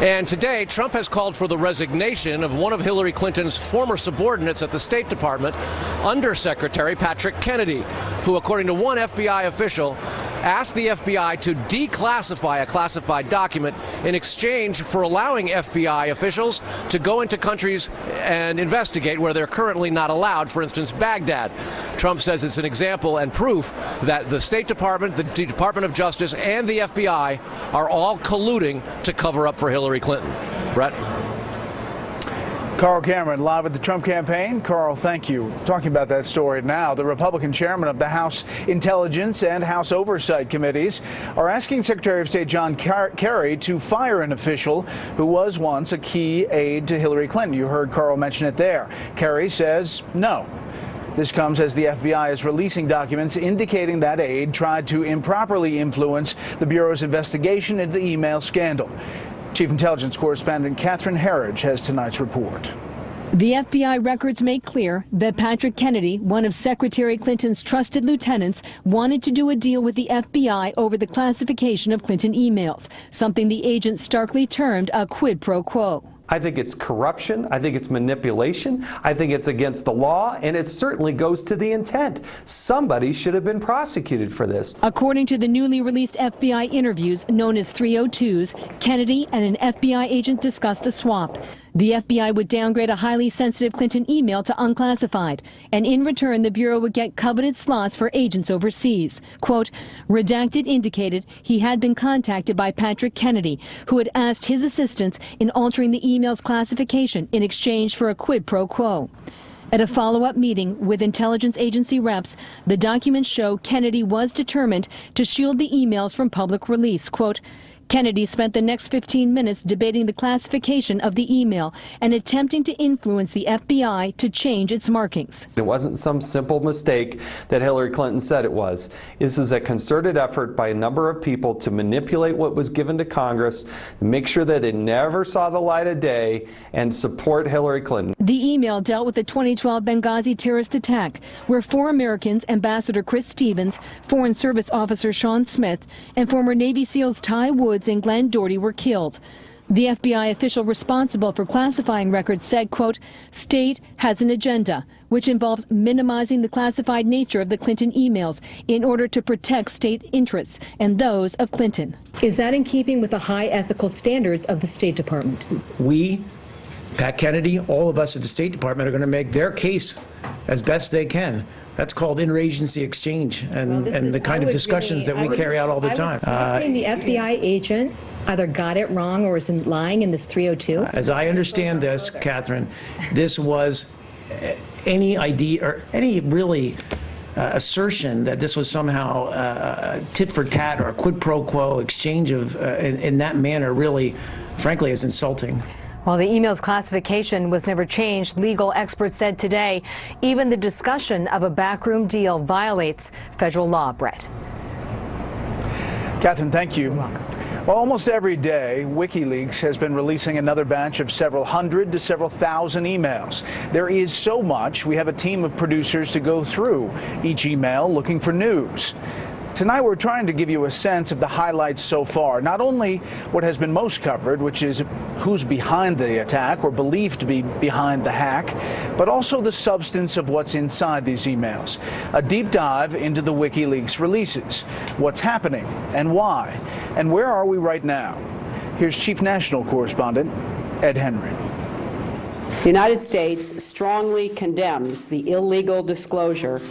And today, Trump has called for the resignation of one of Hillary Clinton's former subordinates at the State Department, Undersecretary Patrick Kennedy, who, according to one FBI official, asked the FBI to declassify a classified document in exchange for allowing FBI officials to go into countries and investigate where they're currently not allowed, for instance, Baghdad. Trump says it's an example and proof that the State Department, the Department of Justice, and the FBI are all colluding to cover up for Hillary Clinton. Brett? Carl Cameron, live at the Trump campaign. Carl, thank you. Talking about that story now, the Republican chairman of the House Intelligence and House Oversight Committees are asking Secretary of State John Kerry to fire an official who was once a key aide to Hillary Clinton. You heard Carl mention it there. Kerry says no. This comes as the FBI is releasing documents indicating that aide tried to improperly influence the Bureau's investigation into the email scandal. Chief Intelligence Correspondent Catherine Herridge has tonight's report. The FBI records make clear that Patrick Kennedy, one of Secretary Clinton's trusted lieutenants, wanted to do a deal with the FBI over the classification of Clinton emails, something the agent starkly termed a quid pro quo. I think it's corruption. I think it's manipulation. I think it's against the law, and it certainly goes to the intent. Somebody should have been prosecuted for this. According to the newly released FBI interviews known as 302s, Kennedy and an FBI agent discussed a swap. The FBI would downgrade a highly sensitive Clinton email to unclassified, and in return the Bureau would get coveted slots for agents overseas. Quote, redacted indicated he had been contacted by Patrick Kennedy, who had asked his assistance in altering the email's classification in exchange for a quid pro quo. At a follow-up meeting with intelligence agency reps, the documents show Kennedy was determined to shield the emails from public release. Quote, Kennedy spent the next 15 minutes debating the classification of the email and attempting to influence the FBI to change its markings. It wasn't some simple mistake that Hillary Clinton said it was. This is a concerted effort by a number of people to manipulate what was given to Congress, make sure that it never saw the light of day, and support Hillary Clinton. The email dealt with the 2012 Benghazi terrorist attack, where 4 Americans, Ambassador Chris Stevens, Foreign Service Officer Sean Smith, and former Navy SEALs Ty Woods and Glenn Doherty were killed. The FBI official responsible for classifying records said, quote, state has an agenda, which involves minimizing the classified nature of the Clinton emails in order to protect state interests and those of Clinton. Is that in keeping with the high ethical standards of the State Department? We, Pat Kennedy, all of us at the State Department are going to make their case as best they can. That's called interagency exchange and the kind of discussions that we carry out all the time. You're saying the FBI agent either got it wrong or is lying in this 302? As I understand this, Catherine, this was any idea or any really assertion that this was somehow tit for tat or a quid pro quo exchange of in that manner really, frankly, is insulting. While the email's classification was never changed, legal experts said today even the discussion of a backroom deal violates federal law. Brett. Catherine, thank you. Well, almost every day, Wikileaks has been releasing another batch of several hundred to several thousand emails. There is so much, we have a team of producers to go through each email looking for news. Tonight we're trying to give you a sense of the highlights so far, not only what has been most covered, which is who's behind the attack or believed to be behind the hack, but also the substance of what's inside these emails. A deep dive into the WikiLeaks releases, what's happening and why, and where are we right now. Here's Chief National Correspondent Ed Henry. The United States strongly condemns the illegal disclosure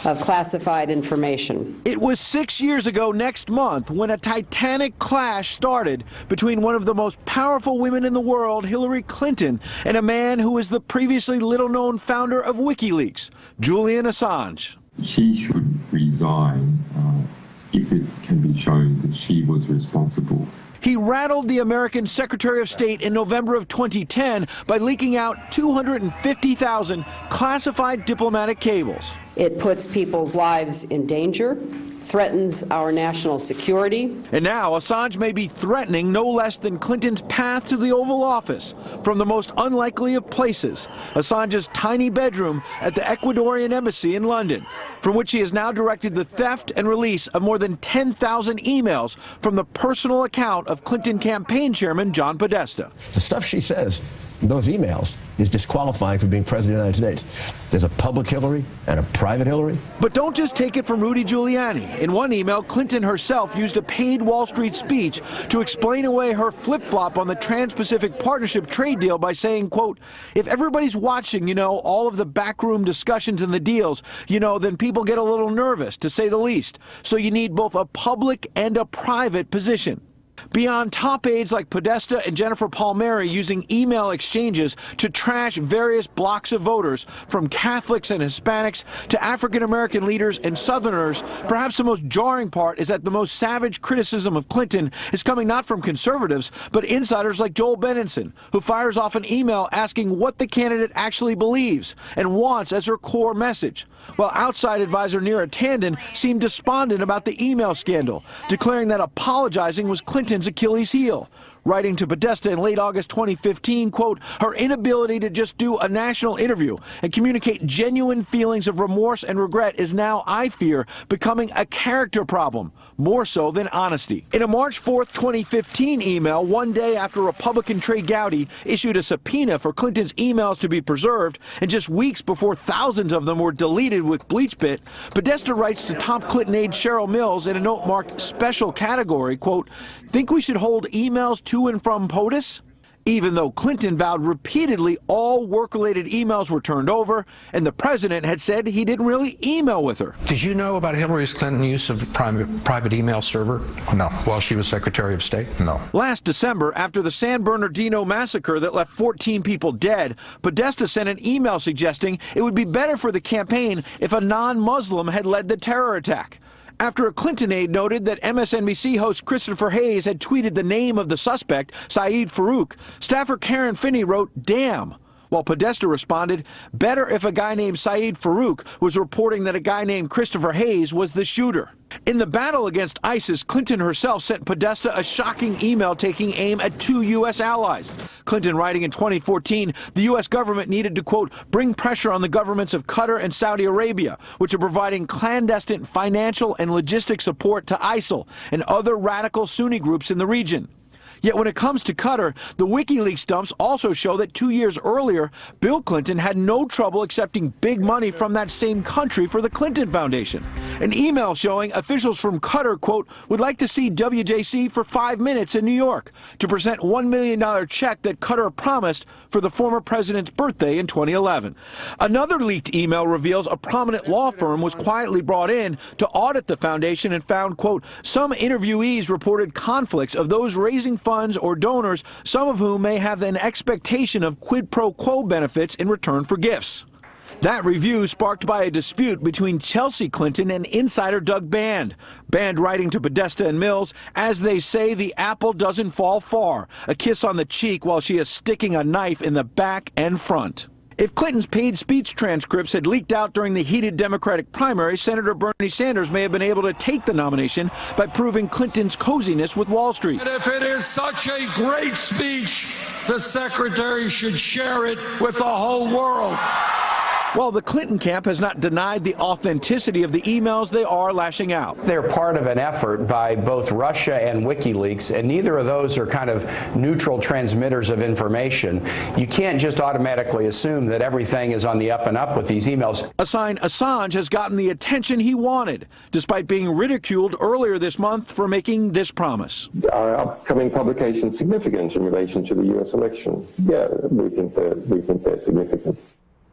of classified information. It was 6 years ago next month when a titanic clash started between one of the most powerful women in the world, Hillary Clinton, and a man who is the previously little-known founder of WikiLeaks, Julian Assange. She should resign if it can be shown that she was responsible. He rattled the American Secretary of State in November of 2010 by leaking out 250,000 classified diplomatic cables. It puts people's lives in danger, threatens our national security. And now Assange may be threatening no less than Clinton's path to the Oval Office from the most unlikely of places, Assange's tiny bedroom at the Ecuadorian embassy in London, from which he has now directed the theft and release of more than 10,000 emails from the personal account of Clinton campaign chairman John Podesta. The stuff she says in those emails is disqualifying for being president of the United States. There's a public Hillary and a private Hillary. But don't just take it from Rudy Giuliani. In one email, Clinton herself used a paid Wall Street speech to explain away her flip-flop on the Trans-Pacific Partnership trade deal by saying, quote, if everybody's watching, all of the backroom discussions and the deals, then people get a little nervous, to say the least. So you need both a public and a private position. Beyond top aides like Podesta and Jennifer Palmieri using email exchanges to trash various blocks of voters, from Catholics and Hispanics to African American leaders and Southerners, perhaps the most jarring part is that the most savage criticism of Clinton is coming not from conservatives, but insiders like Joel Benenson, who fires off an email asking what the candidate actually believes and wants as her core message, while outside advisor Neera Tanden seemed despondent about the email scandal, declaring that apologizing was Clinton's Achilles heel. Writing to Podesta in late August 2015, quote, her inability to just do a national interview and communicate genuine feelings of remorse and regret is now, I fear, becoming a character problem, more so than honesty. In a March 4th, 2015 email, one day after Republican Trey Gowdy issued a subpoena for Clinton's emails to be preserved, and just weeks before thousands of them were deleted with BleachBit, Podesta writes to top Clinton aide Cheryl Mills in a note marked special category, quote, think we should hold emails to and from POTUS? Even though Clinton vowed repeatedly all work-related emails were turned over, and the president had said he didn't really email with her. Did you know about Hillary Clinton's use of private email server? No. While she was Secretary of State? No. Last December, after the San Bernardino massacre that left 14 people dead, Podesta sent an email suggesting it would be better for the campaign if a non-Muslim had led the terror attack. After a Clinton aide noted that MSNBC host Christopher Hayes had tweeted the name of the suspect, Saeed Farouk, staffer Karen Finney wrote, damn, while Podesta responded, better if a guy named Saeed Farouk was reporting that a guy named Christopher Hayes was the shooter. In the battle against ISIS, Clinton herself sent Podesta a shocking email taking aim at 2 U.S. allies. Clinton writing in 2014, the U.S. government needed to, quote, bring pressure on the governments of Qatar and Saudi Arabia, which are providing clandestine financial and logistic support to ISIL and other radical Sunni groups in the region. Yet when it comes to Qatar, the Wikileaks dumps also show that 2 years earlier, Bill Clinton had no trouble accepting big money from that same country for the Clinton Foundation. An email showing officials from Qatar, quote, would like to see WJC for 5 minutes in New York to present $1 million check that Qatar promised for the former president's birthday in 2011. Another leaked email reveals a prominent law firm was quietly brought in to audit the foundation and found, quote, some interviewees reported conflicts of those raising funds or donors, some of whom may have an expectation of quid pro quo benefits in return for gifts. That review sparked by a dispute between Chelsea Clinton and insider Doug Band. Band writing to Podesta and Mills, as they say, the apple doesn't fall far, a kiss on the cheek while she is sticking a knife in the back and front. If Clinton's paid speech transcripts had leaked out during the heated Democratic primary, Senator Bernie Sanders may have been able to take the nomination by proving Clinton's coziness with Wall Street. And if it is such a great speech, the secretary should share it with the whole world. While the Clinton camp has not denied the authenticity of the emails, they are lashing out. They're part of an effort by both Russia and WikiLeaks, and neither of those are kind of neutral transmitters of information. You can't just automatically assume that everything is on the up and up with these emails. A sign Assange has gotten the attention he wanted, despite being ridiculed earlier this month for making this promise. Are upcoming publications significant in relation to the U.S. election? Yeah, we think they're significant.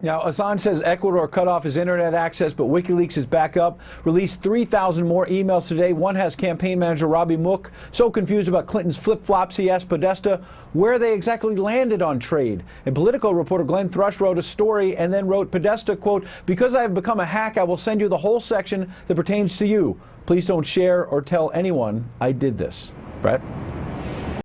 Now, Assange says Ecuador cut off his internet access, but WikiLeaks is back up. Released 3,000 more emails today. One has campaign manager Robbie Mook so confused about Clinton's flip-flops, he asked Podesta where they exactly landed on trade. And Politico reporter Glenn Thrush wrote a story and then wrote, Podesta, quote, because I have become a hack, I will send you the whole section that pertains to you. Please don't share or tell anyone I did this. Brett?